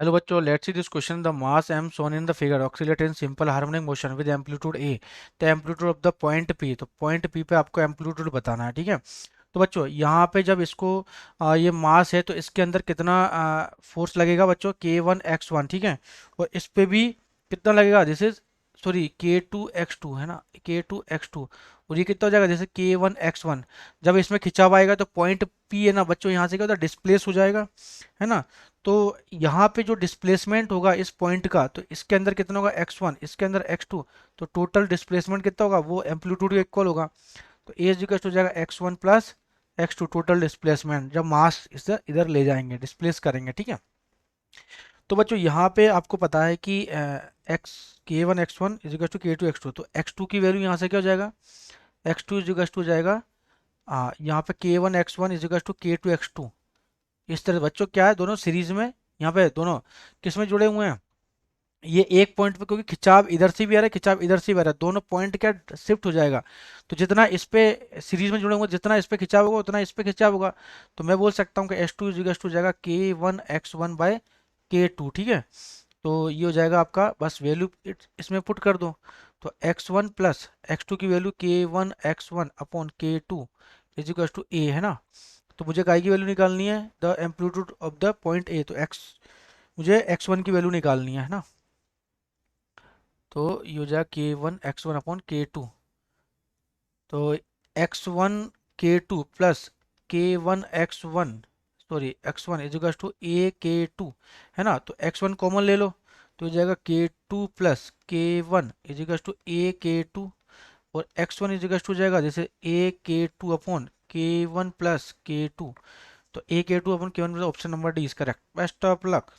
Hello बच्चों, let's see this question. The mass m shown in the figure oscillate in simple harmonic motion with amplitude a, the amplitude of the point p। तो point p पे आपको amplitude बताना है, ठीक है। तो बच्चों यहाँ पे जब इसको ये मास है तो इसके अंदर कितना फोर्स लगेगा बच्चों, k1x1, ठीक है। और इस पे भी कितना लगेगा, दिस इज सॉरी k2x2 है ना, k2x2। और ये कितना हो जाएगा, जैसे k1x1। जब इसमें खिंचाव आएगा तो पॉइंट p है ना बच्चों, यहाँ से क्या होता है, डिस्प्लेस हो जाएगा, है ना। तो यहाँ पे जो डिस्प्लेसमेंट होगा इस पॉइंट का, तो इसके अंदर कितना होगा, x1, इसके अंदर x2। तो टोटल डिस्प्लेसमेंट कितना होगा, वो एम्पलीट्यूड के इक्वल होगा। तो ए इज इक्वल हो जाएगा x1 plus x2, total displacement जब मास इधर इधर ले जाएंगे, डिस्प्लेस करेंगे, ठीक है। तो बच्चों यहाँ पे आपको पता है कि x k1 x1 is equal to k2 x2। तो x2 की वैल्यू यहाँ से क्या हो जाएगा, x2 इज इक्वल टू हो जाएगा यहाँ पे k1 x1 is equal to k2 x2। इस तरह बच्चों क्या है, दोनों सीरीज में, यहाँ पे दोनों किस में जुड़े हुए हैं, ये एक पॉइंट पे, क्योंकि खिंचाव इधर से भी आ रहा है, खिंचाव इधर से भी आ रहा है, दोनों पॉइंट क्या शिफ्ट हो जाएगा। तो जितना इस पे सीरीज में जुड़े होंगे, जितना इस पे खिंचाव होगा उतना इस पे खिंचाव होगा। तो मैं बोल सकता हूँ कि S2 इज टू जाएगा k1x1 बाय k2, ठीक है। तो ये हो जाएगा आपका, बस वैल्यू इसमें पुट कर दो। तो x1 प्लस x2 की value k1x1 upon k2 is equal to a, है ना। तो मुझे काय की वैल्यू निकालनी है, the amplitude of the point A. तो x, मुझे x1 की वैल्यू निकालनी है ना। तो ये हो जाएगा k1x1 अपॉन k2। तो x1 k2 plus k1x1 sorry x1 is equal to a k2, है ना। तो x1 कॉमन ले लो, तो हो जाएगा k2 plus k1 is equal to a k2। और x1 इज इक्वल टू जाएगा जैसे a k2 upon k1 plus k2। तो a k2 upon k1 plus, option number D is correct. Best of luck.